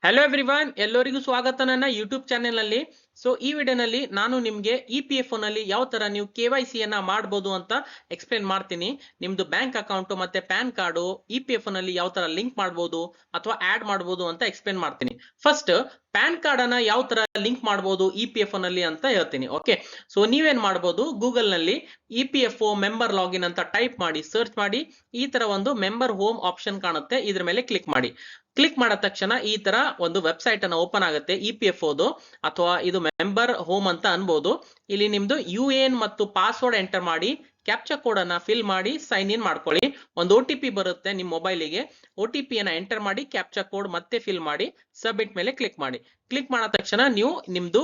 Hello everyone, ಎಲ್ಲರಿಗೂ ಸ್ವಾಗತ ನನ್ನ ಯೂಟ್ಯೂಬ್ ಚಾನೆಲ್ ನಲ್ಲಿ. ಸೊ ಈ ವಿಡಿಯೋನಲ್ಲಿ ನಾನು ನಿಮಗೆ EPFO ನಲ್ಲಿ ಯಾವ ತರ ನೀವು KYC ಯನ್ನ ಮಾಡಬಹುದು ಅಂತ ಎಕ್ಸ್ಪ್ಲೇನ್ ಮಾಡ್ತೀನಿ. ನಿಮ್ದು ಬ್ಯಾಂಕ್ ಅಕೌಂಟ್ ಮತ್ತೆ ಪ್ಯಾನ್ ಕಾರ್ಡು EPFO ನಲ್ಲಿ ಯಾವ ತರ ಲಿಂಕ್ ಮಾಡಬಹುದು ಅಥವಾ ಆಡ್ ಮಾಡಬಹುದು ಅಂತ ಎಕ್ಸ್ಪ್ಲೇನ್ ಮಾಡ್ತೀನಿ. ಫಸ್ಟ್ ಪ್ಯಾನ್ ಕಾರ್ಡ್ ಅನ್ನ ಯಾವ ತರ ಲಿಂಕ್ ಮಾಡಬಹುದು EPFO ನಲ್ಲಿ ಅಂತ ಹೇಳ್ತೀನಿ. ಓಕೆ, ಸೊ ನೀವೇನ್ ಮಾಡಬಹುದು, ಗೂಗಲ್ ನಲ್ಲಿ EPFO ಮೆಂಬರ್ ಲಾಗಿನ್ ಅಂತ ಟೈಪ್ ಮಾಡಿ ಸರ್ಚ್ ಮಾಡಿ. ಈ ತರ ಒಂದು ಮೆಂಬರ್ ಹೋಮ್ ಆಪ್ಷನ್ ಕಾಣುತ್ತೆ, ಇದ್ರ ಮೇಲೆ ಕ್ಲಿಕ್ ಮಾಡಿ. ಕ್ಲಿಕ್ ಮಾಡಿದ ತಕ್ಷಣ ಈ ತರ ಒಂದು ವೆಬ್ಸೈಟ್ ಅನ್ನ ಓಪನ್ ಆಗುತ್ತೆ EPFO ಅಥವಾ ಇದು ಮೆಂಬರ್ ಹೋಮ್ ಅಂತ ಅನ್ಬೋದು. ಇಲ್ಲಿ ನಿಮ್ದು UAN ಮತ್ತು ಪಾಸ್ವರ್ಡ್ ಎಂಟರ್ ಮಾಡಿ, ಕ್ಯಾಪ್ಚಾ ಕೋಡ್ ಅನ್ನ ಫಿಲ್ ಮಾಡಿ ಸೈನ್ ಇನ್ ಮಾಡ್ಕೊಳ್ಳಿ. ಒಂದು OTP ಬರುತ್ತೆ ನಿಮ್ಮ ಮೊಬೈಲಿಗೆ. OTP ಅನ್ನ ಎಂಟರ್ ಮಾಡಿ, ಕ್ಯಾಪ್ಚಾ ಕೋಡ್ ಮತ್ತೆ ಫಿಲ್ ಮಾಡಿ, ಸಬ್ಮಿಟ್ ಮೇಲೆ ಕ್ಲಿಕ್ ಮಾಡಿ. ಕ್ಲಿಕ್ ಮಾಡಿದ ತಕ್ಷಣ ನೀವು ನಿಮ್ದು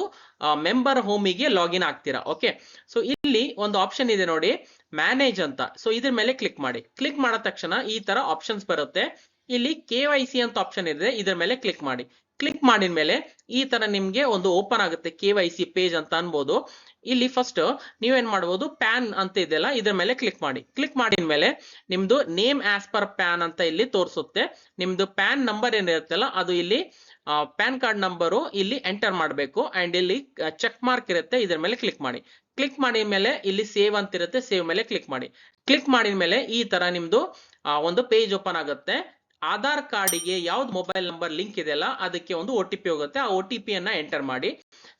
ಮೆಂಬರ್ ಹೋಮಿಗೆ ಲಾಗಿನ್ ಆಗ್ತೀರಾ. ಓಕೆ, ಸೊ ಇಲ್ಲಿ ಒಂದು ಆಪ್ಷನ್ ಇದೆ ನೋಡಿ, ಮ್ಯಾನೇಜ್ ಅಂತ. ಸೊ ಇದ್ರ ಮೇಲೆ ಕ್ಲಿಕ್ ಮಾಡಿ. ಕ್ಲಿಕ್ ಮಾಡಿದ ತಕ್ಷಣ ಈ ತರ ಆಪ್ಷನ್ಸ್ ಬರುತ್ತೆ. ಇಲ್ಲಿ KYC ಅಂತ ಆಪ್ಷನ್ ಇದೆ, ಇದರ ಮೇಲೆ ಕ್ಲಿಕ್ ಮಾಡಿ. ಕ್ಲಿಕ್ ಮಾಡಿದ ಮೇಲೆ ಈ ತರ ನಿಮ್ಗೆ ಒಂದು ಓಪನ್ ಆಗುತ್ತೆ KYC ಪೇಜ್ ಅಂತ ಅನ್ಬೋದು. ಇಲ್ಲಿ ಫಸ್ಟ್ ನೀವೇನ್ ಮಾಡಬಹುದು, ಪ್ಯಾನ್ ಅಂತ ಇದೆಯಲ್ಲ ಇದ್ರ ಮೇಲೆ ಕ್ಲಿಕ್ ಮಾಡಿ. ಕ್ಲಿಕ್ ಮಾಡಿದ ಮೇಲೆ ನಿಮ್ದು ನೇಮ್ ಆಸ್ ಪರ್ ಪ್ಯಾನ್ ಅಂತ ಇಲ್ಲಿ ತೋರಿಸುತ್ತೆ. ನಿಮ್ದು ಪ್ಯಾನ್ ನಂಬರ್ ಏನಿರುತ್ತಲ್ಲ ಅದು ಇಲ್ಲಿ ಪ್ಯಾನ್ ಕಾರ್ಡ್ ನಂಬರು ಇಲ್ಲಿ ಎಂಟರ್ ಮಾಡಬೇಕು. ಅಂಡ್ ಇಲ್ಲಿ ಚೆಕ್ ಮಾರ್ಕ್ ಇರುತ್ತೆ, ಇದ್ರ ಮೇಲೆ ಕ್ಲಿಕ್ ಮಾಡಿ. ಕ್ಲಿಕ್ ಮಾಡಿದ ಮೇಲೆ ಇಲ್ಲಿ ಸೇವ್ ಅಂತ ಇರುತ್ತೆ, ಸೇವ್ ಮೇಲೆ ಕ್ಲಿಕ್ ಮಾಡಿ. ಕ್ಲಿಕ್ ಮಾಡಿದ ಮೇಲೆ ಈ ತರ ನಿಮ್ದು ಒಂದು ಪೇಜ್ ಓಪನ್ ಆಗುತ್ತೆ. ಆಧಾರ್ ಕಾರ್ಡಿಗೆ ಯಾವ್ದು ಮೊಬೈಲ್ ನಂಬರ್ ಲಿಂಕ್ ಇದೆಯಲ್ಲ ಅದಕ್ಕೆ ಒಂದು OTP ಹೋಗುತ್ತೆ. ಆ OTP ಅನ್ನ ಎಂಟರ್ ಮಾಡಿ,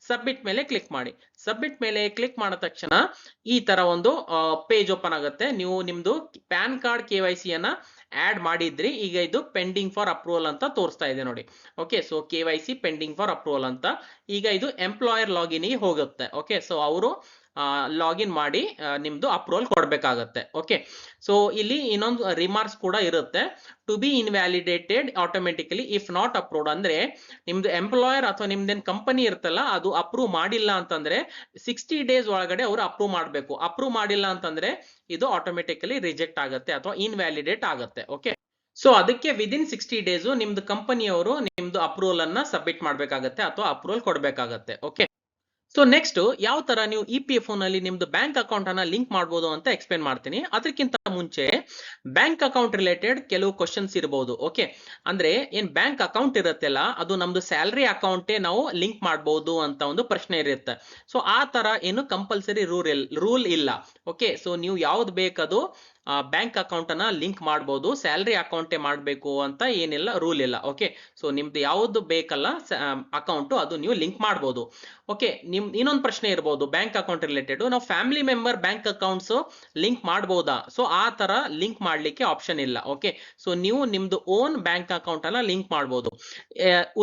ಸಬ್ಮಿಟ್ ಮೇಲೆ ಕ್ಲಿಕ್ ಮಾಡಿ. ಸಬ್ಮಿಟ್ ಮೇಲೆ ಕ್ಲಿಕ್ ಮಾಡಿದ ತಕ್ಷಣ ಈ ತರ ಒಂದು ಪೇಜ್ ಓಪನ್ ಆಗುತ್ತೆ. ನೀವು ನಿಮ್ದು ಪ್ಯಾನ್ ಕಾರ್ಡ್ KYC ಅನ್ನ ಆಡ್ ಮಾಡಿದ್ರಿ, ಈಗ ಇದು ಪೆಂಡಿಂಗ್ ಫಾರ್ ಅಪ್ರೂವಲ್ ಅಂತ ತೋರಿಸ್ತಾ ಇದೆ ನೋಡಿ. Okay, so KYC pending for approval ಅಂತ. ಈಗ ಇದು ಎಂಪ್ಲಾಯರ್ ಲಾಗಿನ್ ಗೆ ಹೋಗುತ್ತೆ. ಓಕೆ, ಸೊ ಅವರು ಲಾಗಿನ್ ಮಾಡಿ ನಿಮ್ದು ಅಪ್ರೂವಲ್ ಕೊಡ್ಬೇಕಾಗತ್ತೆ. ಓಕೆ, ಸೊ ಇಲ್ಲಿ ಇನ್ನೊಂದು ರಿಮಾರ್ಕ್ಸ್ ಕೂಡ ಇರುತ್ತೆ, to be invalidated automatically if not approved. ಅಂದ್ರೆ ನಿಮ್ದು ಎಂಪ್ಲಾಯರ್ ಅಥವಾ ನಿಮ್ದೇನ್ ಕಂಪನಿ ಇರುತ್ತಲ್ಲ ಅದು ಅಪ್ರೂವ್ ಮಾಡಿಲ್ಲ ಅಂತಂದ್ರೆ 60 ಡೇಸ್ ಒಳಗಡೆ ಅವರು ಅಪ್ರೂವ್ ಮಾಡಬೇಕು. ಅಪ್ರೂವ್ ಮಾಡಿಲ್ಲ ಅಂತಂದ್ರೆ ಇದು ಆಟೋಮೆಟಿಕಲಿ ರಿಜೆಕ್ಟ್ ಆಗುತ್ತೆ ಅಥವಾ ಇನ್ವ್ಯಾಲಿಡೇಟ್ ಆಗುತ್ತೆ. ಓಕೆ, ಸೊ ಅದಕ್ಕೆ ವಿದಿನ್ 60 ಡೇಸ್ ನಿಮ್ದು ಕಂಪನಿಯವರು ನಿಮ್ದು ಅಪ್ರೂವಲ್ ಅನ್ನ ಸಬ್ಮಿಟ್ ಮಾಡ್ಬೇಕಾಗತ್ತೆ ಅಥವಾ ಅಪ್ರೂವಲ್ ಕೊಡ್ಬೇಕಾಗತ್ತೆ. ಓಕೆ, ಸೊ ನೆಕ್ಸ್ಟ್ ಯಾವ ತರ ನೀವು EPFO ನಲ್ಲಿ ನಿಮ್ದು ಬ್ಯಾಂಕ್ ಅಕೌಂಟ್ ಅನ್ನ ಲಿಂಕ್ ಮಾಡಬಹುದು ಅಂತ ಎಕ್ಸ್ಪ್ಲೇನ್ ಮಾಡ್ತೀನಿ. ಅದಕ್ಕಿಂತ ಮುಂಚೆ ಬ್ಯಾಂಕ್ ಅಕೌಂಟ್ ರಿಲೇಟೆಡ್ ಕೆಲವು ಕ್ವಶನ್ಸ್ ಇರಬಹುದು. ಓಕೆ, ಅಂದ್ರೆ ಏನ್ ಬ್ಯಾಂಕ್ ಅಕೌಂಟ್ ಇರುತ್ತಲ್ಲ ಅದು ನಮ್ದು ಸ್ಯಾಲರಿ ಅಕೌಂಟೇ ನಾವು ಲಿಂಕ್ ಮಾಡಬಹುದು ಅಂತ ಒಂದು ಪ್ರಶ್ನೆ ಇರುತ್ತೆ. ಸೊ ಆ ತರ ಏನು ಕಂಪಲ್ಸರಿ ರೂಲ್ ಇಲ್ಲ. ಓಕೆ, ಸೊ ನೀವು ಯಾವ್ದು ಬೇಕದು ಬ್ಯಾಂಕ್ ಅಕೌಂಟ್ ಅನ್ನ ಲಿಂಕ್ ಮಾಡಬಹುದು, ಸ್ಯಾಲರಿ ಅಕೌಂಟೇ ಮಾಡಬೇಕು ಅಂತ ಏನಿಲ್ಲ, ರೂಲ್ ಇಲ್ಲ. ಓಕೆ, ಸೊ ನಿಮ್ದು ಯಾವ್ದು ಬೇಕಲ್ಲ ಅಕೌಂಟ್ ಅದು ನೀವು ಲಿಂಕ್ ಮಾಡಬಹುದು. ಓಕೆ, ಇನ್ನೊಂದು ಪ್ರಶ್ನೆ ಇರಬಹುದು ಬ್ಯಾಂಕ್ ಅಕೌಂಟ್ ರಿಲೇಟೆಡ್, ನಾವು family member bank accounts link ಮಾಡಬಹುದಾ? ಸೊ ಆ ತರ ಲಿಂಕ್ ಮಾಡ್ಲಿಕ್ಕೆ ಆಪ್ಷನ್ ಇಲ್ಲ. ಓಕೆ, ಸೊ ನೀವು ನಿಮ್ದು ಓನ್ ಬ್ಯಾಂಕ್ ಅಕೌಂಟ್ ಅನ್ನ ಲಿಂಕ್ ಮಾಡಬಹುದು.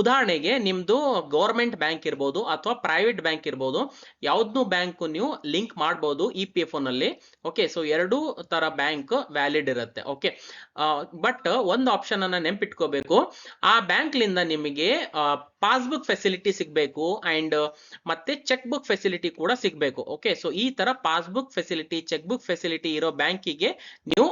ಉದಾಹರಣೆಗೆ ನಿಮ್ದು ಗವರ್ಮೆಂಟ್ ಬ್ಯಾಂಕ್ ಇರಬಹುದು ಅಥವಾ ಪ್ರೈವೇಟ್ ಬ್ಯಾಂಕ್ ಇರಬಹುದು, ಯಾವ್ದು ಬ್ಯಾಂಕ್ ನೀವು ಲಿಂಕ್ ಮಾಡಬಹುದು EPFO ನಲ್ಲಿ. ಓಕೆ, ಸೊ ಎರಡು ತರ ಬ್ಯಾಂಕ್ ವ್ಯಾಲಿಡ್ ಇರುತ್ತೆ. ಓಕೆ, ಬಟ್ ಒಂದು ಆಪ್ಷನ್ ಅನ್ನ ನೆನ್ಪಿಟ್ಕೋಬೇಕು, ಆ ಬ್ಯಾಂಕ್ ಲಿಂದ ನಿಮಗೆ ಪಾಸ್ಬುಕ್ ಫೆಸಿಲಿಟಿ ಸಿಗ್ಬೇಕು ಅಂಡ್ ಮತ್ತೆ ಚೆಕ್ ಬುಕ್ ಫೆಸಿಲಿಟಿ ಕೂಡ ಸಿಗ್ಬೇಕು. ಓಕೆ, ಸೊ ಈ ತರ passbook facility, cheque book facility ಇರೋ ಬ್ಯಾಂಕಿಗೆ ನೀವು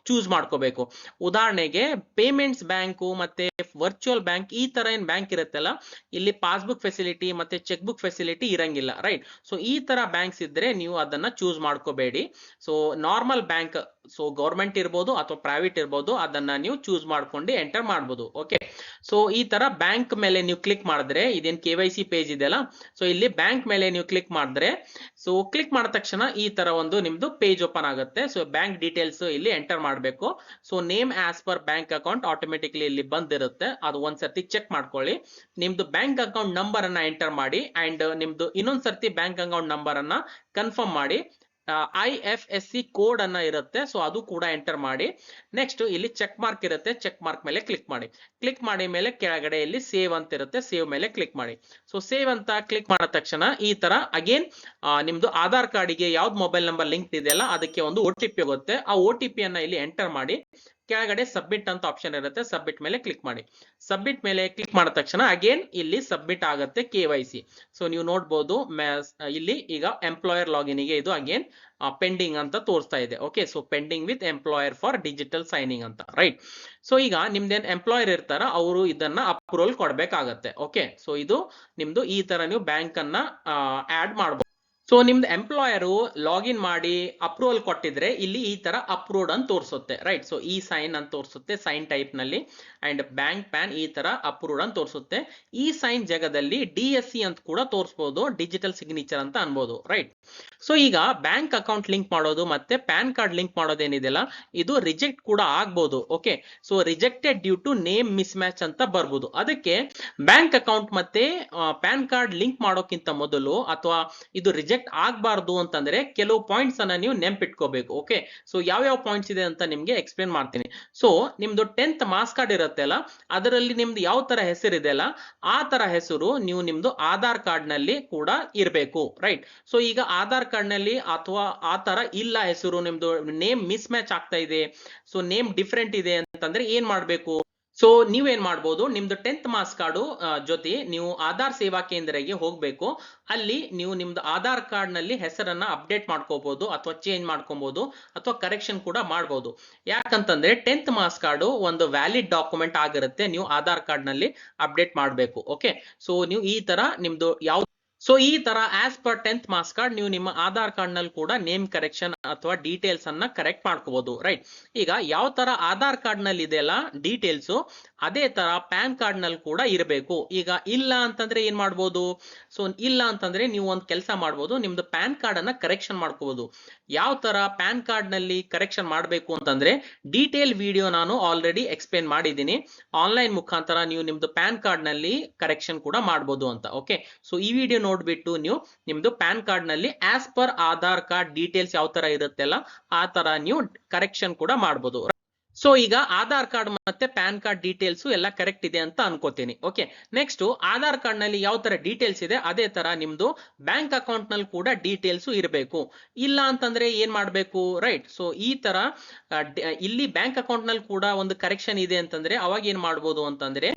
ಚೂಸ್ ಮಾಡ್ಕೋಬೇಕು. ಉದಾಹರಣೆಗೆ ಪೇಮೆಂಟ್ಸ್ ಬ್ಯಾಂಕು ಮತ್ತೆ ವರ್ಚುವಲ್ ಬ್ಯಾಂಕ್, ಈ ತರ ಏನ್ ಬ್ಯಾಂಕ್ ಇರುತ್ತಲ್ಲ ಇಲ್ಲಿ ಪಾಸ್ಬುಕ್ ಫೆಸಿಲಿಟಿ ಮತ್ತೆ ಚೆಕ್ ಬುಕ್ ಫೆಸಿಲಿಟಿ ಇರಂಗಿಲ್ಲ, ರೈಟ್? ಸೊ ಈ ತರ ಬ್ಯಾಂಕ್ಸ್ ಇದ್ರೆ ನೀವು ಅದನ್ನ ಚೂಸ್ ಮಾಡ್ಕೋಬೇಡಿ. So normal bank, so government ಇರ್ಬೋದು ಅಥವಾ ಪ್ರೈವೇಟ್ ಇರ್ಬೋದು, ಅದನ್ನ ನೀವು ಚೂಸ್ ಮಾಡ್ಕೊಂಡು ಎಂಟರ್ ಮಾಡ್ಬೋದು. ಓಕೆ, ಸೊ ಈ ತರ ಬ್ಯಾಂಕ್ ಮೇಲೆ ನೀವು ಕ್ಲಿಕ್ ಮಾಡಿದ್ರೆ ಇದೇನ್ KYC ಪೇಜ್ ಇದೆಯಲ್ಲ, ಸೊ ಇಲ್ಲಿ ಬ್ಯಾಂಕ್ ಮೇಲೆ ನೀವು ಕ್ಲಿಕ್ ಮಾಡಿದ್ರೆ, ಸೊ ಕ್ಲಿಕ್ ಮಾಡಿದ ತಕ್ಷಣ ಈ ತರ ಒಂದು ನಿಮ್ದು ಪೇಜ್ ಓಪನ್ ಆಗುತ್ತೆ. ಸೊ ಬ್ಯಾಂಕ್ ಡೀಟೇಲ್ಸ್ ಇಲ್ಲಿ ಎಂಟರ್ ಮಾಡಬೇಕು. So name as per bank account automatically ಇಲ್ಲಿ ಬಂದಿರುತ್ತೆ, ಅದು ಒಂದ್ಸರ್ತಿ ಚೆಕ್ ಮಾಡ್ಕೊಳ್ಳಿ. ನಿಮ್ದು ಬ್ಯಾಂಕ್ ಅಕೌಂಟ್ ನಂಬರ್ ಅನ್ನ ಎಂಟರ್ ಮಾಡಿ ಅಂಡ್ ನಿಮ್ದು ಇನ್ನೊಂದ್ ಸರ್ತಿ ಬ್ಯಾಂಕ್ ಅಕೌಂಟ್ ನಂಬರ್ ಅನ್ನ ಕನ್ಫರ್ಮ್ ಮಾಡಿ. IFSC ಕೋಡ್ ಅನ್ನ ಇರುತ್ತೆ, ಸೊ ಅದು ಕೂಡ ಎಂಟರ್ ಮಾಡಿ. ನೆಕ್ಸ್ಟ್ ಇಲ್ಲಿ ಚೆಕ್ ಮಾರ್ಕ್ ಇರುತ್ತೆ, ಚೆಕ್ ಮಾರ್ಕ್ ಮೇಲೆ ಕ್ಲಿಕ್ ಮಾಡಿ. ಕ್ಲಿಕ್ ಮಾಡಿ ಮೇಲೆ ಕೆಳಗಡೆ ಇಲ್ಲಿ ಸೇವ್ ಅಂತ ಇರುತ್ತೆ, ಸೇವ್ ಮೇಲೆ ಕ್ಲಿಕ್ ಮಾಡಿ. ಸೊ ಸೇವ್ ಅಂತ ಕ್ಲಿಕ್ ಮಾಡಿದ ತಕ್ಷಣ ಈ ತರ ಅಗೇನ್ ನಿಮ್ದು ಆಧಾರ್ ಕಾರ್ಡಿಗೆ ಯಾವ್ದು ಮೊಬೈಲ್ ನಂಬರ್ ಲಿಂಕ್ ಇದೆಯಲ್ಲ ಅದಕ್ಕೆ ಒಂದು OTP ಹೋಗುತ್ತೆ. ಆ OTP ಅನ್ನ ಇಲ್ಲಿ ಎಂಟರ್ ಮಾಡಿ, ಕೆಳಗಡೆ ಸಬ್ಮಿಟ್ ಅಂತ ಆಪ್ಷನ್ ಇರುತ್ತೆ, ಸಬ್ಮಿಟ್ ಮೇಲೆ ಕ್ಲಿಕ್ ಮಾಡಿ. ಸಬ್ಮಿಟ್ ಮೇಲೆ ಕ್ಲಿಕ್ ಮಾಡಿದ ತಕ್ಷಣ ಅಗೇನ್ ಇಲ್ಲಿ ಸಬ್ಮಿಟ್ ಆಗುತ್ತೆ KYC. ಸೊ ನೀವು ನೋಡ್ಬೋದು ಇಲ್ಲಿ ಈಗ ಎಂಪ್ಲಾಯರ್ ಲಾಗಿನ್ ಗೆ ಇದು ಅಗೇನ್ ಪೆಂಡಿಂಗ್ ಅಂತ ತೋರಿಸ್ತಾ ಇದೆ. Okay, so pending with employer for digital signing ಅಂತ, ರೈಟ್? ಸೊ ಈಗ ನಿಮ್ದೇನ್ ಎಂಪ್ಲಾಯರ್ ಇರ್ತಾರ ಅವರು ಇದನ್ನ ಅಪ್ರೂವಲ್ ಕೊಡ್ಬೇಕಾಗತ್ತೆ. ಓಕೆ, ಸೊ ಇದು ನಿಮ್ದು ಈ ತರ ನೀವು ಬ್ಯಾಂಕ್ ಅನ್ನ ಆಡ್ ಮಾಡಬಹುದು. ಸೊ ನಿಮ್ದು ಎಂಪ್ಲಾಯರು ಲಾಗಿನ್ ಮಾಡಿ ಅಪ್ರೂವಲ್ ಕೊಟ್ಟಿದ್ರೆ ಇಲ್ಲಿ ಈ ತರ ಅಪ್ರೂವ್ಡ್ ಅಂತ ತೋರಿಸುತ್ತೆ, ರೈಟ್. ಸೊ ಈ ಸೈನ್ ಅಂತ ತೋರಿಸುತ್ತೆ ಸೈನ್ ಟೈಪ್ ನಲ್ಲಿ, ಅಂಡ್ ಬ್ಯಾಂಕ್ ಪ್ಯಾನ್ ಈ ತರ ಅಪ್ರೂವ್ಡ್ ಅಂತ ತೋರಿಸುತ್ತೆ. ಈ ಸೈನ್ ಜಾಗದಲ್ಲಿ DSC ಅಂತ ಕೂಡ ತೋರಿಸಬಹುದು, ಡಿಜಿಟಲ್ ಸಿಗ್ನೇಚರ್ ಅಂತ ಅನ್ಬೋದು, ರೈಟ್. ಸೊ ಈಗ ಬ್ಯಾಂಕ್ ಅಕೌಂಟ್ ಲಿಂಕ್ ಮಾಡೋದು ಮತ್ತೆ ಪ್ಯಾನ್ ಕಾರ್ಡ್ ಲಿಂಕ್ ಮಾಡೋದೇನಿದೆಯಲ್ಲ ಇದು ರಿಜೆಕ್ಟ್ ಕೂಡ ಆಗ್ಬೋದು. Okay, so rejected due to name mismatch ಅಂತ ಬರ್ಬೋದು. ಅದಕ್ಕೆ ಬ್ಯಾಂಕ್ ಅಕೌಂಟ್ ಮತ್ತೆ ಪ್ಯಾನ್ ಕಾರ್ಡ್ ಲಿಂಕ್ ಮಾಡೋಕ್ಕಿಂತ ಮೊದಲು ಅಥವಾ ಇದು ರಿಜೆಕ್ಟ್ ಆಗಬಾರ್ದು ಅಂತಂದ್ರೆ ಕೆಲವು ಪಾಯಿಂಟ್ಸ್ ಅನ್ನ ನೀವು ನೆನ್ಪಿಟ್ಕೋಬೇಕು. ಓಕೆ, ಸೊ ಯಾವ ಪಾಯಿಂಟ್ಸ್ ಇದೆ ಅಂತ ನಿಮ್ಗೆ ಎಕ್ಸ್ಪ್ಲೇನ್ ಮಾಡ್ತೀನಿ. ಸೊ ನಿಮ್ದು 10th ಮಾರ್ಕ್ಸ್ ಕಾರ್ಡ್ ಇರುತ್ತೆ ಅಲ್ಲ, ಅದರಲ್ಲಿ ನಿಮ್ದು ಯಾವ ತರ ಹೆಸರು ಇದೆ ಅಲ್ಲ ಆ ತರ ಹೆಸರು ನೀವು ನಿಮ್ದು ಆಧಾರ್ ಕಾರ್ಡ್ ನಲ್ಲಿ ಕೂಡ ಇರಬೇಕು, ರೈಟ್. ಸೊ ಈಗ ಆಧಾರ್ ಕಾರ್ಡ್ ನಲ್ಲಿ ಅಥವಾ ಆ ತರ ಇಲ್ಲ ಹೆಸರು ನಿಮ್ದು ನೇಮ್ ಮಿಸ್ ಮ್ಯಾಚ್ ಆಗ್ತಾ ಇದೆ, ಸೊ ನೇಮ್ ಡಿಫ್ರೆಂಟ್ ಇದೆ ಅಂತಂದ್ರೆ ಏನ್ ಮಾಡ್ಬೇಕು? ಸೊ ನೀವೇನ್ ಮಾಡ್ಬೋದು, ನಿಮ್ದು 10th ಮಾರ್ಕ್ಸ್ ಕಾರ್ಡು ಜೊತೆ ನೀವು ಆಧಾರ್ ಸೇವಾ ಕೇಂದ್ರಕ್ಕೆ ಹೋಗ್ಬೇಕು. ಅಲ್ಲಿ ನೀವು ನಿಮ್ದು ಆಧಾರ್ ಕಾರ್ಡ್ ನಲ್ಲಿ ಹೆಸರನ್ನ ಅಪ್ಡೇಟ್ ಮಾಡ್ಕೋಬಹುದು ಅಥವಾ ಚೇಂಜ್ ಮಾಡ್ಕೊಬಹುದು ಅಥವಾ ಕರೆಕ್ಷನ್ ಕೂಡ ಮಾಡಬಹುದು. ಯಾಕಂತಂದ್ರೆ 10th ಮಾರ್ಕ್ಸ್ ಕಾರ್ಡು ಒಂದು ವ್ಯಾಲಿಡ್ ಡಾಕ್ಯುಮೆಂಟ್ ಆಗಿರುತ್ತೆ, ನೀವು ಆಧಾರ್ ಕಾರ್ಡ್ ನಲ್ಲಿ ಅಪ್ಡೇಟ್ ಮಾಡಬೇಕು. ಓಕೆ, ಸೊ ನೀವು ಈ ತರ ನಿಮ್ದು ಯಾವ ಸೊ ಈ ತರ as per 10th marks card ನೀವು ನಿಮ್ಮ ಆಧಾರ್ ಕಾರ್ಡ್ ನಲ್ಲಿ ಕೂಡ ನೇಮ್ ಕರೆಕ್ಷನ್ ಅಥವಾ ಡೀಟೇಲ್ಸ್ ಅನ್ನ ಕರೆಕ್ಟ್ ಮಾಡ್ಕೋಬಹುದು, ರೈಟ್. ಈಗ ಯಾವ ತರ ಆಧಾರ್ ಕಾರ್ಡ್ ನಲ್ಲಿ ಇದೆಯಲ್ಲ ಡೀಟೇಲ್ಸ್ ಅದೇ ತರ ಪ್ಯಾನ್ ಕಾರ್ಡ್ ನಲ್ಲಿ ಕೂಡ ಇರಬೇಕು. ಈಗ ಇಲ್ಲ ಅಂತಂದ್ರೆ ಏನ್ ಮಾಡ್ಬೋದು? ಸೊ ಇಲ್ಲ ಅಂತಂದ್ರೆ ನೀವು ಒಂದು ಕೆಲಸ ಮಾಡ್ಬೋದು, ನಿಮ್ದು ಪ್ಯಾನ್ ಕಾರ್ಡ್ ಅನ್ನ ಕರೆಕ್ಷನ್ ಮಾಡ್ಕೋಬಹುದು. ಯಾವ ತರ ಪ್ಯಾನ್ ಕಾರ್ಡ್ ನಲ್ಲಿ ಕರೆಕ್ಷನ್ ಮಾಡಬೇಕು ಅಂತಂದ್ರೆ ಡೀಟೇಲ್ ವಿಡಿಯೋ ನಾನು ಆಲ್ರೆಡಿ ಎಕ್ಸ್ಪ್ಲೇನ್ ಮಾಡಿದ್ದೀನಿ. ಆನ್ಲೈನ್ ಮುಖಾಂತರ ನೀವು ನಿಮ್ದು ಪ್ಯಾನ್ ಕಾರ್ಡ್ ನಲ್ಲಿ ಕರೆಕ್ಷನ್ ಕೂಡ ಮಾಡಬಹುದು ಅಂತ. ಓಕೆ, ಸೊ ಈ ವಿಡಿಯೋ ನೋಡ್ಬಿಟ್ಟು ನೀವು ನಿಮ್ದು ಪ್ಯಾನ್ ಕಾರ್ಡ್ ನಲ್ಲಿ as per Aadhaar card details ಯಾವ ತರ ಇರುತ್ತೆಲ್ಲ ಆ ತರ ನೀವು ಕರೆಕ್ಷನ್ ಕೂಡ ಮಾಡಬಹುದು. ಸೊ ಈಗ ಆಧಾರ್ ಕಾರ್ಡ್ ಮತ್ತೆ ಪ್ಯಾನ್ ಕಾರ್ಡ್ ಡೀಟೇಲ್ಸ್ ಎಲ್ಲ ಕರೆಕ್ಟ್ ಇದೆ ಅಂತ ಅನ್ಕೋತೀನಿ. ಓಕೆ, ನೆಕ್ಸ್ಟ್ ಆಧಾರ್ ಕಾರ್ಡ್ ನಲ್ಲಿ ಯಾವ ತರ ಡೀಟೇಲ್ಸ್ ಇದೆ ಅದೇ ತರ ನಿಮ್ದು ಬ್ಯಾಂಕ್ ಅಕೌಂಟ್ ನಲ್ಲಿ ಕೂಡ ಡೀಟೇಲ್ಸ್ ಇರಬೇಕು. ಇಲ್ಲ ಅಂತಂದ್ರೆ ಏನ್ ಮಾಡ್ಬೇಕು, ರೈಟ್. ಸೊ ಈ ತರ ಇಲ್ಲಿ ಬ್ಯಾಂಕ್ ಅಕೌಂಟ್ ನಲ್ಲಿ ಕೂಡ ಒಂದು ಕರೆಕ್ಷನ್ ಇದೆ ಅಂತಂದ್ರೆ ಅವಾಗ ಏನ್ ಮಾಡ್ಬೋದು ಅಂತಂದ್ರೆ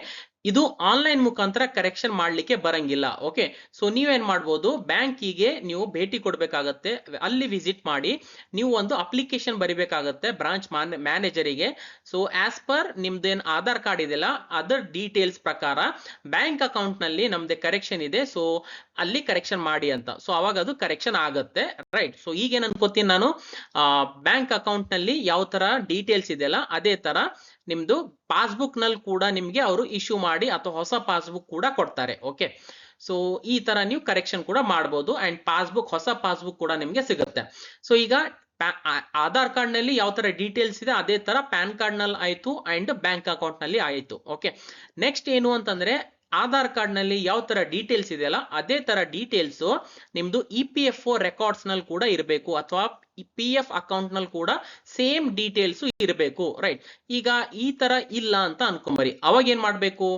ಇದು ಆನ್ಲೈನ್ ಮುಖಾಂತರ ಕರೆಕ್ಷನ್ ಮಾಡ್ಲಿಕ್ಕೆ ಬರಂಗಿಲ್ಲ. ಓಕೆ, ಸೊ ನೀವೇನ್ ಮಾಡ್ಬೋದು, ಬ್ಯಾಂಕಿಗೆ ನೀವು ಭೇಟಿ ಕೊಡ್ಬೇಕಾಗತ್ತೆ, ಅಲ್ಲಿ ವಿಸಿಟ್ ಮಾಡಿ ನೀವು ಒಂದು ಅಪ್ಲಿಕೇಶನ್ ಬರಿಬೇಕಾಗತ್ತೆ ಬ್ರಾಂಚ್ ಮ್ಯಾನೇಜರಿಗೆ. ಸೊ ಆಸ್ ಪರ್ ನಿಮ್ದೇನ್ ಆಧಾರ್ ಕಾರ್ಡ್ ಇದೆಯಲ್ಲ ಅದರ್ ಡೀಟೇಲ್ಸ್ ಪ್ರಕಾರ ಬ್ಯಾಂಕ್ ಅಕೌಂಟ್ ನಲ್ಲಿ ನಮ್ದು ಕರೆಕ್ಷನ್ ಇದೆ, ಸೊ ಅಲ್ಲಿ ಕರೆಕ್ಷನ್ ಮಾಡಿ ಅಂತ. ಸೊ ಅವಾಗ ಅದು ಕರೆಕ್ಷನ್ ಆಗತ್ತೆ, ರೈಟ್. ಸೊ ಈಗೇನ್ ಅನ್ಕೋತೀನಿ ನಾನು, ಬ್ಯಾಂಕ್ ಅಕೌಂಟ್ ನಲ್ಲಿ ಯಾವ ತರ ಡೀಟೇಲ್ಸ್ ಇದೆಯಲ್ಲ ಅದೇ ತರ ನಿಮ್ದು ಪಾಸ್ಬುಕ್ ನಲ್ಲಿ ಕೂಡ ನಿಮ್ಗೆ ಅವರು ಇಶ್ಯೂ ಮಾಡಿ ಅಥವಾ ಹೊಸ ಪಾಸ್ಬುಕ್ ಕೂಡ ಕೊಡ್ತಾರೆ. ಓಕೆ, ಸೊ ಈ ತರ ನೀವು ಕರೆಕ್ಷನ್ ಕೂಡ ಮಾಡಬಹುದು ಅಂಡ್ ಹೊಸ ಪಾಸ್ಬುಕ್ ಕೂಡ ನಿಮ್ಗೆ ಸಿಗುತ್ತೆ. ಸೊ ಈಗ ಆಧಾರ್ ಕಾರ್ಡ್ ನಲ್ಲಿ ಯಾವ ತರ ಡೀಟೇಲ್ಸ್ ಇದೆ ಅದೇ ತರ ಪ್ಯಾನ್ ಕಾರ್ಡ್ ನಲ್ಲಿ ಆಯ್ತು ಅಂಡ್ ಬ್ಯಾಂಕ್ ಅಕೌಂಟ್ ನಲ್ಲಿ ಆಯ್ತು. ಓಕೆ, ನೆಕ್ಸ್ಟ್ ಏನು ಅಂತಂದ್ರೆ ಆಧಾರ್ ಕಾರ್ಡ್ ನಲ್ಲಿ ಯಾವ ತರ ಡೀಟೇಲ್ಸ್ ಇದೆಯಲ್ಲ ಅದೇ ತರ ಡೀಟೇಲ್ಸ್ ನಿಮ್ದು EPFO ರೆಕಾರ್ಡ್ಸ್ ನಲ್ಲಿ ಕೂಡ ಇರಬೇಕು ಅಥವಾ PF ಅಕೌಂಟ್ ನಲ್ಲಿ ಕೂಡ ಸೇಮ್ ಡೀಟೇಲ್ಸ್ ಇರಬೇಕು, ರೈಟ್. ಈಗ ಈ ತರ ಇಲ್ಲ ಅಂತ ಅನ್ಕೊಂಬರಿ, ಅವಾಗ ಏನ್ ಮಾಡ್ಬೇಕು?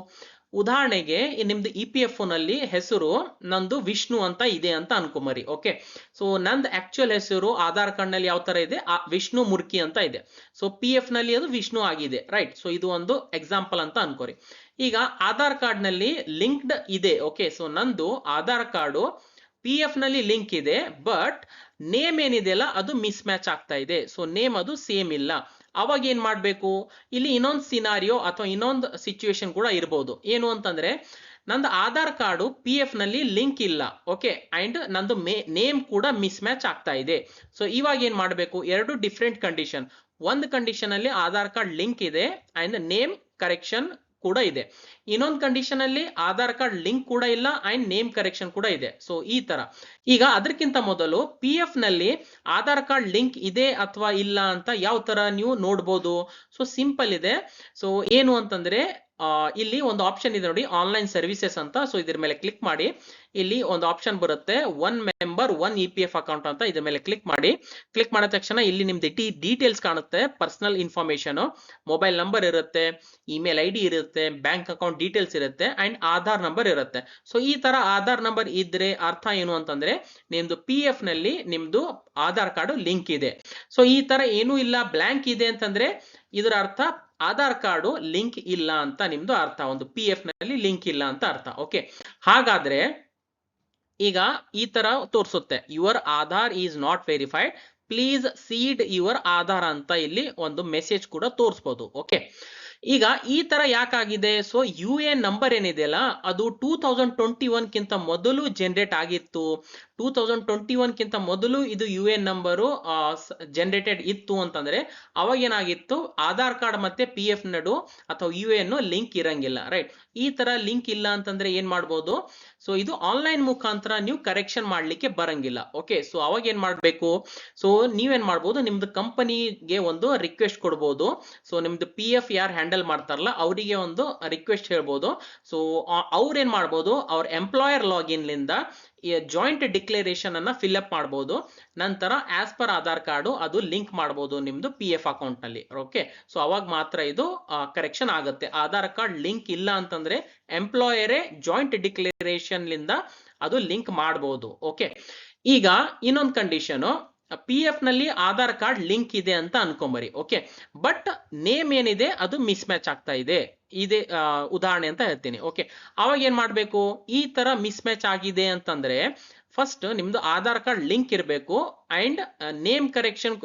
ಉದಾಹರಣೆಗೆ ನಿಮ್ದು EPFO ನಲ್ಲಿ ಹೆಸರು ನಂದು ವಿಷ್ಣು ಅಂತ ಇದೆ ಅಂತ ಅನ್ಕೊಂಬರಿ. ಓಕೆ, ಸೊ ನಂದು ಆಕ್ಚುಯಲ್ ಹೆಸರು ಆಧಾರ್ ಕಾರ್ಡ್ ನಲ್ಲಿ ಯಾವ ತರ ಇದೆ ವಿಷ್ಣು ಮುರ್ಕಿ ಅಂತ ಇದೆ. ಸೊ PF ನಲ್ಲಿ ಅದು ವಿಷ್ಣು ಆಗಿದೆ, ರೈಟ್. ಸೊ ಇದು ಒಂದು ಎಕ್ಸಾಂಪಲ್ ಅಂತ ಅನ್ಕೋರಿ. ಈಗ ಆಧಾರ್ ಕಾರ್ಡ್ ನಲ್ಲಿ ಲಿಂಕ್ಡ್ ಇದೆ. ಓಕೆ, ಸೊ ನಂದು ಆಧಾರ್ ಕಾರ್ಡು PF ನಲ್ಲಿ ಲಿಂಕ್ ಇದೆ, ಬಟ್ ನೇಮ್ ಏನಿದೆಯಲ್ಲ ಅದು ಮಿಸ್ ಮ್ಯಾಚ್ ಆಗ್ತಾ ಇದೆ. ಸೊ ನೇಮ್ ಅದು ಸೇಮ್ ಇಲ್ಲ. ಅವಾಗ ಏನ್ ಮಾಡ್ಬೇಕು? ಇಲ್ಲಿ ಇನ್ನೊಂದು ಸಿನಾರಿಯೋ ಅಥವಾ ಇನ್ನೊಂದು ಸಿಚುವೇಶನ್ ಕೂಡ ಇರಬಹುದು. ಏನು ಅಂತಂದ್ರೆ ನಂದು ಆಧಾರ್ ಕಾರ್ಡು PF ನಲ್ಲಿ ಲಿಂಕ್ ಇಲ್ಲ. ಓಕೆ, ಅಂಡ್ ನಂದು ನೇಮ್ ಕೂಡ ಮಿಸ್ ಮ್ಯಾಚ್ ಆಗ್ತಾ ಇದೆ. ಸೊ ಇವಾಗ ಏನ್ ಮಾಡ್ಬೇಕು? ಎರಡು ಡಿಫ್ರೆಂಟ್ ಕಂಡೀಷನ್. ಒಂದು ಕಂಡೀಷನ್ ಅಲ್ಲಿ ಆಧಾರ್ ಕಾರ್ಡ್ ಲಿಂಕ್ ಇದೆ ಅಂಡ್ ನೇಮ್ ಕರೆಕ್ಷನ್ ಕೂಡ ಇದೆ. ಇನ್ನೊಂದು ಕಂಡೀಷನ್ ಅಲ್ಲಿ ಆಧಾರ್ ಕಾರ್ಡ್ ಲಿಂಕ್ ಕೂಡ ಇಲ್ಲ ಅಂಡ್ ನೇಮ್ ಕರೆಕ್ಷನ್ ಕೂಡ ಇದೆ. ಸೊ ಈ ತರ. ಈಗ ಅದಕ್ಕಿಂತ ಮೊದಲು PF ನಲ್ಲಿ ಆಧಾರ್ ಕಾರ್ಡ್ ಲಿಂಕ್ ಇದೆ ಅಥವಾ ಇಲ್ಲ ಅಂತ ಯಾವ ತರ ನೀವು ನೋಡ್ಬೋದು? ಸೊ ಸಿಂಪಲ್ ಇದೆ. ಸೊ ಏನು ಅಂತಂದ್ರೆ ಇಲ್ಲಿ ಒಂದು ಆಪ್ಷನ್ ಇದೆ ನೋಡಿ, ಆನ್ಲೈನ್ ಸರ್ವಿಸಸ್ ಅಂತ. ಸೊ ಇದ್ರ ಮೇಲೆ ಕ್ಲಿಕ್ ಮಾಡಿ, ಇಲ್ಲಿ ಒಂದು ಆಪ್ಷನ್ ಬರುತ್ತೆ 1 ಮೆಂಬರ್ 1 EPF ಅಕೌಂಟ್ ಅಂತ. ಇದ್ರ ಮೇಲೆ ಕ್ಲಿಕ್ ಮಾಡಿ. ಕ್ಲಿಕ್ ಮಾಡಿದ ತಕ್ಷಣ ಇಲ್ಲಿ ನಿಮ್ದು ಡೀಟೇಲ್ಸ್ ಕಾಣುತ್ತೆ, ಪರ್ಸನಲ್ ಇನ್ಫಾರ್ಮೇಶನ್, ಮೊಬೈಲ್ ನಂಬರ್ ಇರುತ್ತೆ, ಇಮೇಲ್ ID ಇರುತ್ತೆ, ಬ್ಯಾಂಕ್ ಅಕೌಂಟ್ ಡೀಟೇಲ್ಸ್ ಇರುತ್ತೆ ಅಂಡ್ ಆಧಾರ್ ನಂಬರ್ ಇರುತ್ತೆ. ಸೊ ಈ ತರ ಆಧಾರ್ ನಂಬರ್ ಇದ್ರೆ ಅರ್ಥ ಏನು ಅಂತಂದ್ರೆ ನಿಮ್ದು PF ನಲ್ಲಿ ನಿಮ್ದು ಆಧಾರ್ ಕಾರ್ಡ್ ಲಿಂಕ್ ಇದೆ. ಸೊ ಈ ತರ ಏನೂ ಇಲ್ಲ, ಬ್ಲಾಂಕ್ ಇದೆ ಅಂತಂದ್ರೆ ಇದರ ಅರ್ಥ ಆಧಾರ್ ಕಾರ್ಡು ಲಿಂಕ್ ಇಲ್ಲ ಅಂತ ನಿಮ್ದು ಅರ್ಥ, ಒಂದು PF ನಲ್ಲಿ ಲಿಂಕ್ ಇಲ್ಲ ಅಂತ ಅರ್ಥ. ಓಕೆ, ಹಾಗಾದ್ರೆ ಈಗ ಈ ತರ ತೋರಿಸುತ್ತೆ, your Aadhaar is not verified, please seed your Aadhaar ಅಂತ ಇಲ್ಲಿ ಒಂದು ಮೆಸೇಜ್ ಕೂಡ ತೋರಿಸಬಹುದು. ಓಕೆ, ಈಗ ಈ ತರ ಯಾಕಾಗಿದೆ? ಸೊ UAN ನಂಬರ್ ಏನಿದೆಯಲ್ಲ ಅದು 2021 ಕಿಂತ ಮೊದಲು ಜನರೇಟ್ ಆಗಿತ್ತು, 2021 ಕಿಂತ ಮೊದಲು ಇದು ಯು ಎನ್ ನಂಬರು ಜನರೇಟೆಡ್ ಇತ್ತು ಅಂತಂದ್ರೆ ಅವಾಗ ಏನಾಗಿತ್ತು, ಆಧಾರ್ ಕಾರ್ಡ್ ಮತ್ತೆ ಪಿ ಎಫ್ ನಡು ಅಥವಾ ಯು ಎನ್ ಲಿಂಕ್ ಇರಂಗಿಲ್ಲ, ರೈಟ್. ಈ ತರ ಲಿಂಕ್ ಇಲ್ಲ ಅಂತಂದ್ರೆ ಏನ್ ಮಾಡ್ಬೋದು, ಸೊ ಇದು ಆನ್ಲೈನ್ ಮುಖಾಂತರ ನೀವು ಕರೆಕ್ಷನ್ ಮಾಡ್ಲಿಕ್ಕೆ ಬರಂಗಿಲ್ಲ. ಓಕೆ, ಸೊ ಅವಾಗ ಏನ್ ಮಾಡ್ಬೇಕು, ಸೊ ನೀವೇನ್ ಮಾಡ್ಬೋದು, ನಿಮ್ದು ಕಂಪನಿಗೆ ಒಂದು ರಿಕ್ವೆಸ್ಟ್ ಕೊಡ್ಬೋದು. ಸೊ ನಿಮ್ದು ಪಿ ಎಫ್ ಯಾರು ಹ್ಯಾಂಡಲ್ ಮಾಡ್ತಾರಲ್ಲ ಅವರಿಗೆ ಒಂದು ರಿಕ್ವೆಸ್ಟ್ ಹೇಳ್ಬೋದು. ಸೊ ಅವ್ರೇನ್ ಮಾಡ್ಬೋದು, ಅವ್ರ ಎಂಪ್ಲಾಯರ್ ಲಾಗಿನ್ ಲಿಂದ ಜಾಯಿಂಟ್ ಡಿಕ್ಲರೇಷನ್ ಅನ್ನ ಫಿಲ್ ಅಪ್ ಮಾಡ್ಬೋದು. ನಂತರ ಆಸ್ ಪರ್ ಆಧಾರ್ ಕಾರ್ಡ್ ಅದು ಲಿಂಕ್ ಮಾಡ್ಬೋದು ನಿಮ್ದು ಪಿ ಎಫ್ ಅಕೌಂಟ್ ನಲ್ಲಿ. ಓಕೆ, ಸೊ ಅವಾಗ ಮಾತ್ರ ಇದು ಕರೆಕ್ಷನ್ ಆಗುತ್ತೆ. ಆಧಾರ್ ಕಾರ್ಡ್ ಲಿಂಕ್ ಇಲ್ಲ ಅಂತಂದ್ರೆ ಎಂಪ್ಲಾಯರೇ ಜಾಯಿಂಟ್ ಡಿಕ್ಲರೇಷನ್ ಲಿಂದ ಅದು ಲಿಂಕ್ ಮಾಡಬಹುದು. ಓಕೆ, ಈಗ ಇನ್ನೊಂದು ಕಂಡೀಷನ್, ಪಿ ಎಫ್ ನಲ್ಲಿ ಆಧಾರ್ ಕಾರ್ಡ್ ಲಿಂಕ್ ಇದೆ ಅಂತ ಅನ್ಕೊಂಬರಿ. ಓಕೆ, ಬಟ್ ನೇಮ್ ಏನಿದೆ ಅದು ಮಿಸ್ ಮ್ಯಾಚ್ ಆಗ್ತಾ ಇದೆ. ಇದೇ ಉದಾಹರಣೆ ಅಂತ ಹೇಳ್ತೀನಿ. ಓಕೆ, ಅವಾಗ ಏನ್ ಮಾಡ್ಬೇಕು, ಈ ತರ ಮಿಸ್ ಮ್ಯಾಚ್ ಆಗಿದೆ ಅಂತಂದ್ರೆ ಫಸ್ಟ್ ನಿಮ್ದು ಆಧಾರ್ ಕಾರ್ಡ್ ಲಿಂಕ್ ಇರಬೇಕು and name correction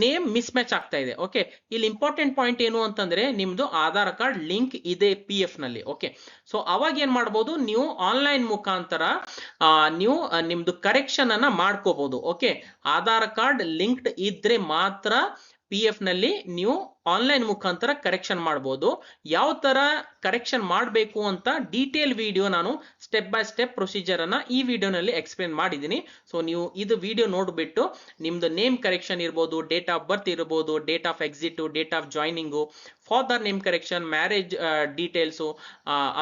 name miss match ಆಗ್ತಾ ಇದೆ. ಓಕೆ, ಇಲ್ಲಿ ಇಂಪಾರ್ಟೆಂಟ್ ಪಾಯಿಂಟ್ ಏನು ಅಂತಂದ್ರೆ ನಿಮ್ದು ಆಧಾರ್ ಕಾರ್ಡ್ ಲಿಂಕ್ ಇದೆ ಪಿ ಎಫ್ ನಲ್ಲಿ. ಓಕೆ, ಸೊ ಅವಾಗ ಏನ್ ಮಾಡ್ಬೋದು, ನೀವು ಆನ್ಲೈನ್ ಮುಖಾಂತರ ನೀವು ನಿಮ್ದು ಕರೆಕ್ಷನ್ ಅನ್ನ ಮಾಡ್ಕೋಬಹುದು. ಓಕೆ, ಆಧಾರ್ ಕಾರ್ಡ್ ಲಿಂಕ್ಡ್ ಇದ್ರೆ ಮಾತ್ರ ಪಿ ಎಫ್ ನಲ್ಲಿ ನೀವು ಆನ್ಲೈನ್ ಮುಖಾಂತರ ಕರೆಕ್ಷನ್ ಮಾಡಬಹುದು. ಯಾವ ತರ ಕರೆಕ್ಷನ್ ಮಾಡಬೇಕು ಅಂತ ಡೀಟೇಲ್ ವಿಡಿಯೋ ನಾನು ಸ್ಟೆಪ್ ಬೈ ಸ್ಟೆಪ್ ಪ್ರೊಸೀಜರ್ ಅನ್ನ ಈ ವಿಡಿಯೋನಲ್ಲಿ ಎಕ್ಸ್ಪ್ಲೇನ್ ಮಾಡಿದ್ದೀನಿ. ಸೊ ನೀವು ಇದು ವಿಡಿಯೋ ನೋಡ್ಬಿಟ್ಟು ನಿಮ್ದು ನೇಮ್ ಕರೆಕ್ಷನ್ ಇರ್ಬೋದು, ಡೇಟ್ ಆಫ್ ಬರ್ತ್ ಇರ್ಬೋದು, date of exit, date of joining, father name correction, marriage details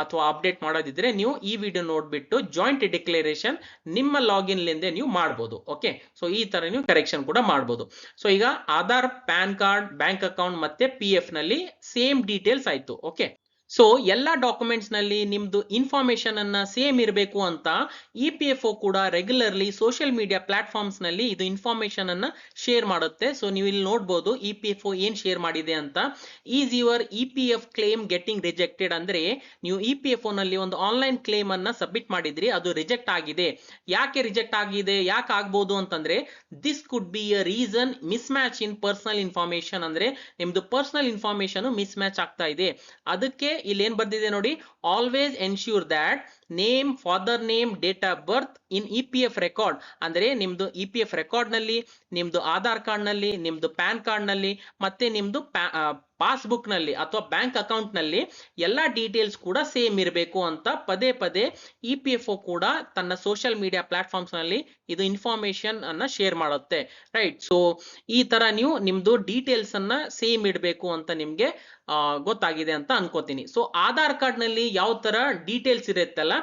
ಅಥವಾ ಅಪ್ಡೇಟ್ ಮಾಡೋದಿದ್ರೆ ನೀವು ಈ ವಿಡಿಯೋ ನೋಡ್ಬಿಟ್ಟು ಜಾಯಿಂಟ್ ಡಿಕ್ಲರೇಷನ್ ನಿಮ್ಮ ಲಾಗಿನ್ ಲಿಂದ ನೀವು ಮಾಡ್ಬೋದು. ಓಕೆ, ಸೊ ಈ ತರ ನೀವು ಕರೆಕ್ಷನ್ ಕೂಡ ಮಾಡ್ಬೋದು. ಸೊ ಈಗ Aadhaar, PAN card, bank account ಮತ್ತೆ ಪಿ ಎಫ್ ನಲ್ಲಿ ಸೇಮ್ ಡೀಟೇಲ್ಸ್ ಆಯ್ತು. ಓಕೆ, ಸೊ ಎಲ್ಲಾ ಡಾಕ್ಯುಮೆಂಟ್ಸ್ ನಲ್ಲಿ ನಿಮ್ದು ಇನ್ಫಾರ್ಮೇಶನ್ ಅನ್ನ ಸೇಮ್ ಇರಬೇಕು ಅಂತ ಇ ಪಿ ಎಫ್ ಒ ಕೂಡ ರೆಗ್ಯುಲರ್ಲಿ ಸೋಷಿಯಲ್ ಮೀಡಿಯಾ ಪ್ಲಾಟ್ಫಾರ್ಮ್ಸ್ ನಲ್ಲಿ ಇದು ಇನ್ಫಾರ್ಮೇಶನ್ ಅನ್ನ ಶೇರ್ ಮಾಡುತ್ತೆ. ಸೊ ನೀವು ಇಲ್ಲಿ ನೋಡ್ಬೋದು ಇ ಪಿ ಎಫ್ ಒ ಏನ್ ಶೇರ್ ಮಾಡಿದೆ ಅಂತ. Is your E P F claim getting rejected ಅಂದ್ರೆ ನೀವು ಇ ಪಿ ಎಫ್ ಒ ನಲ್ಲಿ ಒಂದು ಆನ್ಲೈನ್ ಕ್ಲೇಮ್ ಅನ್ನ ಸಬ್ಮಿಟ್ ಮಾಡಿದ್ರಿ, ಅದು ರಿಜೆಕ್ಟ್ ಆಗಿದೆ. ಯಾಕೆ ರಿಜೆಕ್ಟ್ ಆಗಿದೆ, ಯಾಕೆ ಆಗ್ಬೋದು ಅಂತಂದ್ರೆ this could be a reason miss match in personal information, ಅಂದ್ರೆ ನಿಮ್ದು ಪರ್ಸನಲ್ ಇನ್ಫಾರ್ಮೇಶನ್ ಮಿಸ್ ಮ್ಯಾಚ್ ಆಗ್ತಾ ಇದೆ. ಅದಕ್ಕೆ ಇಲ್ಲಿ ಏನ್ ಬರ್ದಿದೆ ನೋಡಿ, always ensure that name, father name, date of birth in E P F record, ಅಂದ್ರೆ ನಿಮ್ದು ಇ ಪಿ ಎಫ್ ರೆಕಾರ್ಡ್ ನಲ್ಲಿ, ನಿಮ್ದು ಆಧಾರ್ ಕಾರ್ಡ್ ನಲ್ಲಿ, ನಿಮ್ದು ಪ್ಯಾನ್ ಕಾರ್ಡ್ ನಲ್ಲಿ ಮತ್ತೆ ನಿಮ್ದು ಪಾಸ್ಬುಕ್ ನಲ್ಲಿ ಅಥವಾ ಬ್ಯಾಂಕ್ ಅಕೌಂಟ್ ನಲ್ಲಿ ಎಲ್ಲಾ ಡೀಟೇಲ್ಸ್ ಕೂಡ ಸೇಮ್ ಇರಬೇಕು ಅಂತ ಪದೇ ಪದೇ ಇ ಪಿ ಎಫ್ ಒ ಕೂಡ ತನ್ನ ಸೋಷಿಯಲ್ ಮೀಡಿಯಾ ಪ್ಲಾಟ್ಫಾರ್ಮ್ಸ್ ನಲ್ಲಿ ಇದು ಇನ್ಫಾರ್ಮೇಶನ್ ಅನ್ನ ಶೇರ್ ಮಾಡುತ್ತೆ, ರೈಟ್. ಸೊ ಈ ತರ ನೀವು ನಿಮ್ದು ಡೀಟೇಲ್ಸ್ ಅನ್ನ ಸೇಮ್ ಇಡಬೇಕು ಅಂತ ನಿಮ್ಗೆ ಗೊತ್ತಾಗಿದೆ ಅಂತ ಅನ್ಕೋತೀನಿ. ಸೊ ಆಧಾರ್ ಕಾರ್ಡ್ ನಲ್ಲಿ ಯಾವ ತರ ಡೀಟೇಲ್ಸ್ ಇರುತ್ತಲ್ಲ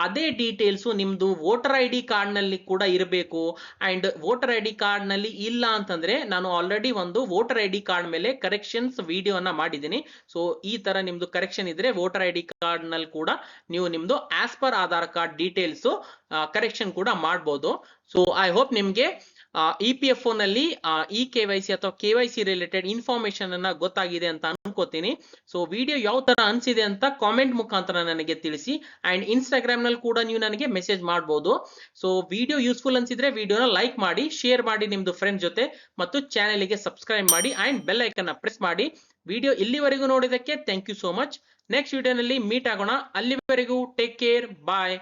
ಅದೇ ಡೀಟೇಲ್ಸ್ ನಿಮ್ದು ವೋಟರ್ ಐ ಡಿ ಕಾರ್ಡ್ ನಲ್ಲಿ ಕೂಡ ಇರಬೇಕು. And voter I D card ನಲ್ಲಿ ಇಲ್ಲ ಅಂತಂದ್ರೆ ನಾನು ಆಲ್ರೆಡಿ ಒಂದು ವೋಟರ್ ಐ ಡಿ ಕಾರ್ಡ್ ಮೇಲೆ ಕರೆಕ್ಷನ್ಸ್ ವಿಡಿಯೋ ಅನ್ನ ಮಾಡಿದ್ದೀನಿ. ಸೊ ಈ ತರ ನಿಮ್ದು ಕರೆಕ್ಷನ್ ಇದ್ರೆ ವೋಟರ್ ಐ ಡಿ ಕಾರ್ಡ್ ನಲ್ಲಿ ಕೂಡ ನೀವು ನಿಮ್ದು as per Aadhaar card details correction ಕೂಡ ಮಾಡಬಹುದು. ಸೊ ಐ ಹೋಪ್ ನಿಮ್ಗೆ ಇ ಪಿ ಎಫ್ ಒ ನಲ್ಲಿ ಇ ಕೆ ವೈ ಸಿ ಅಥವಾ K Y C related information ಅನ್ನ ಗೊತ್ತಾಗಿದೆ ಅಂತ ಅನ್ಕೋತೀನಿ. ಸೊ ವಿಡಿಯೋ ಯಾವ ತರ ಅನ್ಸಿದೆ ಅಂತ ಕಾಮೆಂಟ್ ಮುಖಾಂತರ ನನಗೆ ತಿಳಿಸಿ. ಅಂಡ್ ಇನ್ಸ್ಟಾಗ್ರಾಮ್ ನಲ್ಲಿ ಕೂಡ ನೀವು ನನಗೆ ಮೆಸೇಜ್ ಮಾಡಬಹುದು. ಸೊ ವಿಡಿಯೋ ಯೂಸ್ಫುಲ್ ಅನ್ಸಿದ್ರೆ ವಿಡಿಯೋನ ಲೈಕ್ ಮಾಡಿ, ಶೇರ್ ಮಾಡಿ ನಿಮ್ದು ಫ್ರೆಂಡ್ ಜೊತೆ, ಮತ್ತು ಚಾನೆಲ್ಗೆ ಸಬ್ಸ್ಕ್ರೈಬ್ ಮಾಡಿ ಅಂಡ್ ಬೆಲ್ ಐಕನ್ ಪ್ರೆಸ್ ಮಾಡಿ. ವಿಡಿಯೋ ಇಲ್ಲಿವರೆಗೂ ನೋಡಿದಕ್ಕೆ thank you so much. Next ವಿಡಿಯೋನಲ್ಲಿ ಮೀಟ್ ಆಗೋಣ. ಅಲ್ಲಿವರೆಗೂ ಟೇಕ್ ಕೇರ್, ಬಾಯ್.